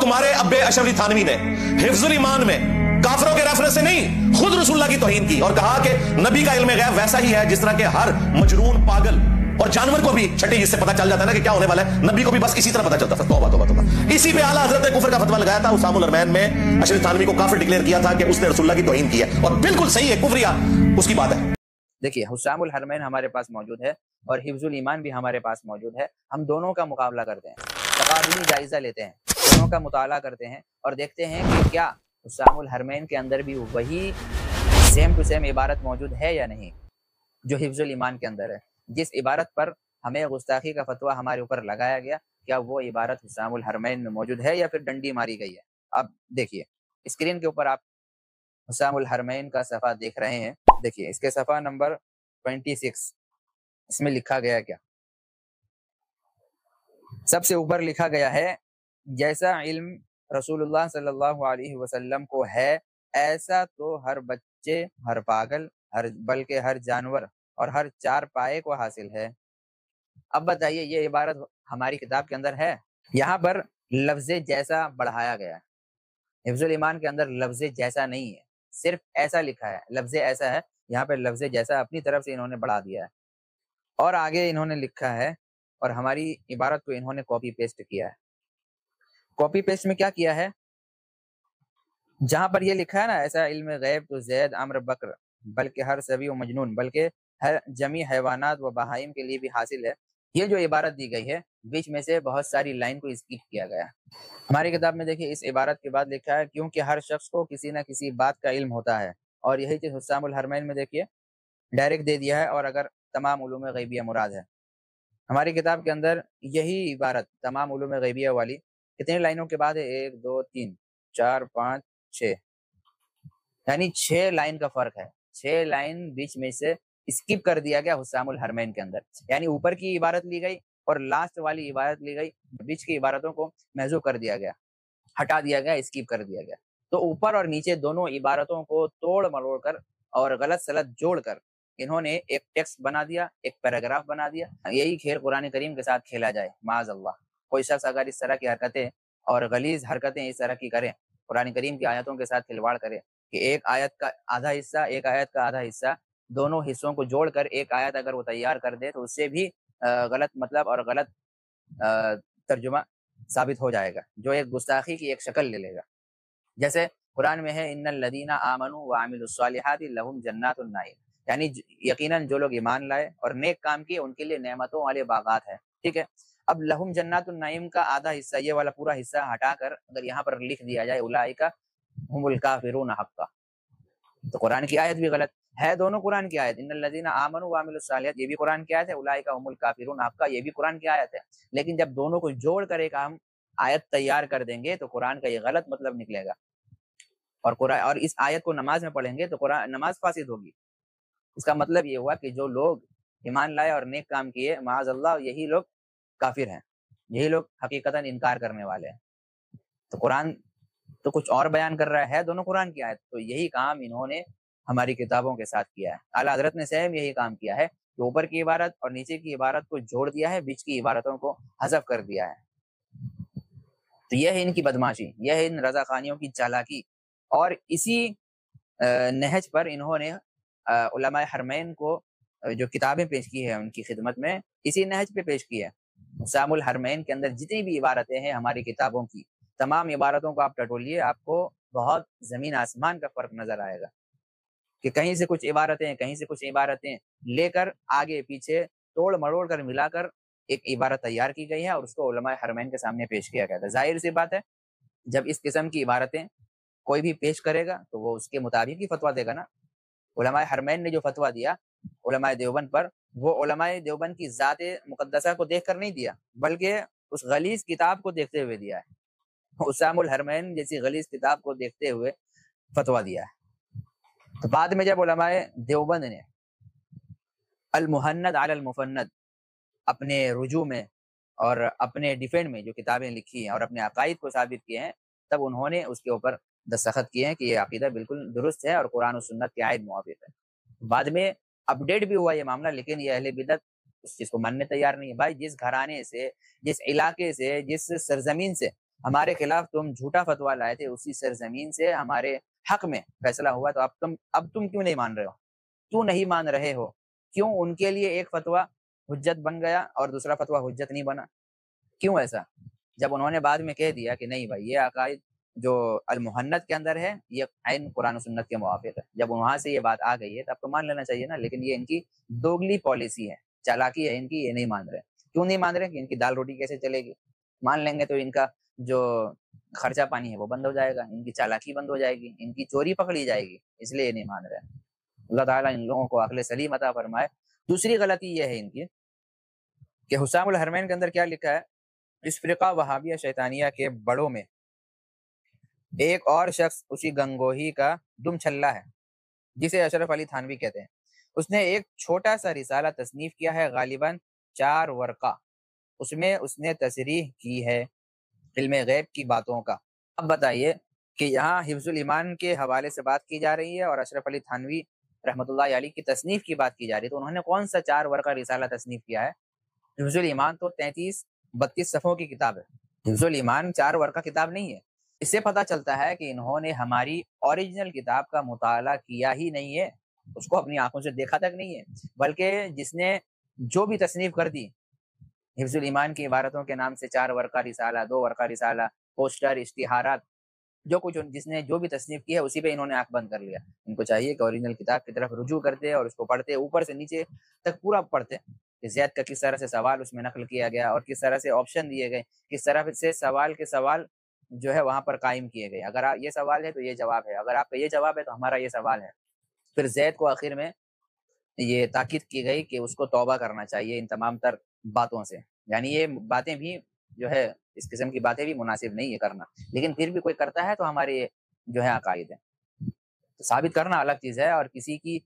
तुम्हारे अब्बे अशरफ अली थानवी ने हिफ्जुल ईमान में काफिरों के रेफरेंस से नहीं खुद रसूलुल्लाह की तौहीन की और कहा कि नबी का इल्म गैब वैसा ही है जिस तरह के हर मजनून पागल और जानवर को भी छठे हिस्से पता चल जाता है ना कि क्या होने वाला है, नबी को भी बस इसी तरह पता चलता था। तौबा तौबा तौबा। इसी पे आला हजरत ने कुफर का फतवा लगाया था। उसामुल हरमैन में अशरफ थानवी को काफिर डिक्लेयर किया था कि उसने रसूलुल्लाह की तौहीन की है, और बिल्कुल सही है, कुफरिया उसकी बात है। देखिए, हुस्सामुल हरमैन हमारे पास मौजूद है और हिफ्जुल ईमान भी हमारे पास मौजूद है। हम दोनों का मुकाबला करते हैं, तकाबुली जायजा लेते हैं, दोनों का मुताला करते हैं और देखते हैं कि क्या हुस्सामुल हरमैन के अंदर भी वही सेम टू सेम इबारत मौजूद है या नहीं जो हिफ्जुल ईमान के अंदर है। जिस इबारत पर हमें गुस्ताखी का फतवा हमारे ऊपर लगाया गया, क्या वो इबारत हुस्सामुल हरमैन में मौजूद है या फिर डंडी मारी गई है। अब देखिए, स्क्रीन के ऊपर आप हुस्सामुल हरमैन का सफ़ा देख रहे हैं। देखिए, इसके सफ़ा नंबर 26, इसमें लिखा गया क्या, सबसे ऊपर लिखा गया है, जैसा इल्म रसूलुल्लाह सल्लल्लाहु अलैहि वसल्लम को है ऐसा तो हर बच्चे, हर पागल, बल्कि हर जानवर और हर चार पाए को हासिल है। अब बताइए, ये इबारत हमारी किताब के अंदर है? यहाँ पर लफ्ज़े जैसा बढ़ाया गया है। हिफ्जुल ईमान के अंदर लफ्ज़े जैसा नहीं है, सिर्फ ऐसा लिखा है, लफ्ज़े ऐसा है। यहाँ पे लफ्ज़े जैसा अपनी तरफ से इन्होंने बढ़ा दिया है और आगे इन्होंने लिखा है और हमारी इबारत को इन्होंने कॉपी पेस्ट किया है। कॉपी पेस्ट में क्या किया है, जहाँ पर ये लिखा है ना, ऐसा इल्म गैब तो ज़ैद अम्र बकर बल्कि हर सभी व मजनून बल्कि हर जमी हैवानात व बहाइम के लिए भी हासिल है, ये जो इबारत दी गई है, बीच में से बहुत सारी लाइन को स्किप किया गया। हमारी किताब में देखिए, इस इबारत के बाद लिखा है, क्योंकि हर शख्स को किसी न किसी बात का इल्म होता है। और यही चीज़ हुस्सामुल हरमैन में देखिए डायरेक्ट दे दिया है, और अगर तमाम उलूम गैबिया मुराद है। हमारी किताब के अंदर यही इबारत तमाम उलूम गैबिया वाली कितनी लाइनों के बाद है, 1 2 3 4 5 6, यानी 6 लाइन का फर्क है। 6 लाइन बीच में से स्किप कर दिया गया हुस्सामुल हरमैन के अंदर, यानी ऊपर की इबारत ली गई और लास्ट वाली इबारत ली गई, बीच की इबारतों को महजूब कर दिया गया, हटा दिया गया, स्किप कर दिया गया। तो ऊपर और नीचे दोनों इबारतों को तोड़ मरोड़ कर और गलत सलत जोड़कर इन्होंने एक टेक्स्ट बना दिया, एक पैराग्राफ बना दिया। यही खेल कुरान करीम के साथ खेला जाए, माज़अल्लाह। कोई शख्स अगर इस तरह की हरकतें और गलीज हरकतें इस तरह की करे, कुरान करीम की आयतों के साथ खिलवाड़ करे कि एक आयत का आधा हिस्सा, एक आयत का आधा हिस्सा, दोनों हिस्सों को जोड़कर एक आयत अगर वो तैयार कर दे, तो उससे भी गलत मतलब और गलत तर्जुमा साबित हो जाएगा, जो एक गुस्ताखी की एक शक्ल ले लेगा। जैसे कुरान में है, इन्नल लदीना आमनू व अमिलुस सालिहाति लहुम जन्नातुन नाईम, यानी यकीनन जो लोग ईमान लाए और नेक काम किए उनके लिए नेमतों वाले बागात हैं। ठीक है, अब लहुम जन्नातुन नाईम का आधा हिस्सा, ये वाला पूरा हिस्सा हटाकर अगर यहाँ पर लिख दिया जाए उलाइका हुमुल काफिरून हक्का, तो कुरान की आयत भी गलत है। दोनों कुरान की आयत, इन्नल लज़ीना आमनू व अमिलुस सालिहात, ये भी कुरान की आयत है, उलाइका हुमुल काफिरून हक्का, ये भी कुरान की आयत है। लेकिन जब दोनों को जोड़ कर एक हम आयत तैयार कर देंगे तो कुरान का ये गलत मतलब निकलेगा, और इस आयत को नमाज में पढ़ेंगे तो कुरान नमाज फासिद होगी। इसका मतलब ये हुआ कि जो लोग ईमान लाए और नेक काम किए, माज़अल्लाह, यही लोग काफिर हैं, यही लोग हकीकतन इनकार करने वाले हैं। तो कुरान तो कुछ और बयान कर रहा है, दोनों कुरान की आयत। तो यही काम इन्होंने हमारी किताबों के साथ किया है। आला हज़रत ने सेम यही काम किया है कि ऊपर की इबारत और नीचे की इबारत को जोड़ दिया है, बीच की इबारतों को हज़फ कर दिया है। तो यह है इनकी बदमाशी, यह है इन रज़ाखानियों की चालाकी। और इसी नहज पर इन्होंने उलमाए हरमैन को जो किताबें पेश की है उनकी खिदमत में, इसी नहज पे पेश की है। हुस्सामुल हरमैन के अंदर जितनी भी इबारतें हैं हमारी किताबों की, तमाम इबारतों को आप टटोलिए, आपको बहुत ज़मीन आसमान का फ़र्क नज़र आएगा कि कहीं से कुछ इबारतें, कहीं से कुछ इबारतें लेकर आगे पीछे तोड़ मरोड़ कर मिलाकर एक इबारत तैयार की गई है और उसको उलमाए हरमैन के सामने पेश किया गया था। जाहिर सी बात है, जब इस किस्म की इबारतें कोई भी पेश करेगा तो वो उसके मुताबिक ही फतवा देगा ना। उलमाए हरमैन ने जो फतवा दिया उलमाए देवबंद पर, वो उलमाए देवबंद की ज़ाते मुक़द्दसा को देखकर नहीं दिया, बल्कि उस गलीज़ किताब को देखते हुए दिया है। हुस्सामुल हरमैन जैसी गलीज़ किताब को देखते हुए फतवा दिया है। तो बाद में जब उलमाए देवबंद ने अल मुहन्नद अल मुफन्नद अपने रुजू में और अपने डिफेंड में जो किताबें लिखी हैं और अपने अकायद को साबित किए हैं, तब उन्होंने उसके ऊपर दस्तखत किए हैं कि ये अकीदा बिल्कुल दुरुस्त है और कुरान और सुन्नत के आयत मुवाफिक है। बाद में अपडेट भी हुआ ये मामला, लेकिन ये अहले बिदअत उस चीज़ को मानने तैयार नहीं है। भाई, जिस घराने से, जिस इलाके से, जिस सरजमीन से ہمارے خلاف تم جھوٹا فتویٰ لائے تھے، اسی سرزمین سے ہمارے حق میں فیصلہ ہوا، تو اب تم کیوں نہیں مان رہے ہو؟ کیوں نہیں مان رہے ہو؟ کیوں ان کے لیے ایک فتویٰ حجت بن گیا اور دوسرا فتویٰ حجت نہیں بنا؟ کیوں ایسا؟ جب انہوں نے بعد میں کہہ دیا کہ نہیں بھائی یہ عقائد جو المحنت کے اندر ہے یہ عین قرآن و سنت کے موافق ہے، جب وہاں سے یہ بات آ گئی ہے تو اب تو مان لینا چاہیے نا، لیکن یہ ان کی دوگلی پالیسی ہے، چالاکی ہے ان کی، یہ نہیں مان رہے۔ کیوں نہیں مان رہے؟ کہ ان کی دال روٹی کیسے چلے گی؟ مان لیں گے تو ان کا جو خرچہ پانی ہے وہ بند ہو جائے گا، ان کی چالاکی بند ہو جائے گی، ان کی چوری پکڑی جائے گی، اس لیے یہ نہیں مان رہے۔ اللہ تعالیٰ ان لوگوں کو عقل سلیم عطا فرمائے۔ دوسری غلطی یہ ہے ان کی کہ حسام الحرمین کے اندر کیا لکھا ہے، اس فرقہ وہابیہ شیطانیہ کے بڑوں میں ایک اور شخص اسی گنگوہی کا دم چھلا ہے جسے اشرف علی تھانوی کہتے ہیں، اس نے ایک چھوٹا سا رسالہ تصنیف کیا ہے، غالباً 4 ورقہ، اس میں اس نے تصریح کی ہے علم غیب کی باتوں کا۔ اب بتائیے کہ یہاں حفظ الایمان کے حوالے سے بات کی جا رہی ہے اور اشرف علی تھانوی رحمۃ اللہ علیہ کی تصنیف کی بات کی جا رہی ہے، تو انہوں نے کون سا 4 ورقہ رسالہ تصنیف کیا ہے؟ حفظ الایمان تو 33-32 صفحوں کی کتاب ہے، حفظ الایمان 4 ورقہ کتاب نہیں ہے۔ اس سے پتہ چلتا ہے کہ انہوں نے ہماری اوریجنل کتاب کا مطالعہ کیا ہی نہیں ہے، اس کو اپنی آنکھوں سے دیکھا تک نہیں ہے، بلکہ جس نے جو بھی تصنیف کر دی حفظ الایمان کی عبارتوں کے نام سے 4 ورقہ رسالہ، 2 ورقہ رسالہ، پوسٹر، اشتہارات، جو کچھ جس نے جو بھی تصنیف کی ہے اسی پہ انہوں نے آنکھ بند کر لیا۔ ان کو چاہیے کہ اوریجنل کتاب کی طرف رجوع کرتے اور اس کو پڑھتے، اوپر سے نیچے تک پورا پڑھتے کہ زید کا کس طرح سے سوال اس میں نقل کیا گیا اور کس طرح سے آپشن دیے گئے، کس طرح سے سوال کے سوال جو ہے وہاں پر قائم کیے گئے، اگر یہ سوال ہے تو یہ جواب ہے، اگر آپ کا یہ جواب ہے تو ہمارا یہ سوال ہے۔ پھر زید کو آخر میں یہ تاکید کی گئی کہ اس کو توبہ کرنا چاہیے ان تمام تر باتوں سے، یعنی یہ باتیں بھی جو ہے اس قسم کی باتیں بھی مناسب نہیں ہے کرنا، لیکن پھر بھی کوئی کرتا ہے تو ہمارے جو ہے عقائد ہے۔ تو ثابت کرنا الگ چیز ہے اور کسی کی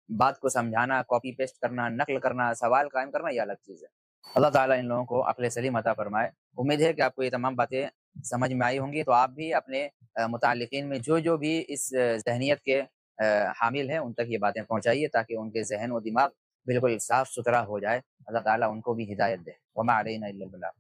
بات کو سمجھانا، کاپی پیسٹ کرنا، نقل کرنا، سوال قائم کرنا یہ الگ چیز ہے۔ اللہ تعالیٰ ان لوگوں کو عقل سلیم عطا فرمائے۔ امید ہے کہ آپ کو یہ تمام باتیں سمجھ میں آئی ہوں گی، تو آپ بھی اپنے متعلقین میں جو بھی اس ذہنیت کے حامل ہیں ان تک یہ باتیں پہنچائیے تاکہ ان کے ذہن و دماغ بالکل صاف ستھرا ہو جائے۔ اللہ تعالیٰ ان کو بھی ہدایت دے۔ وما علینا الا البلاغ۔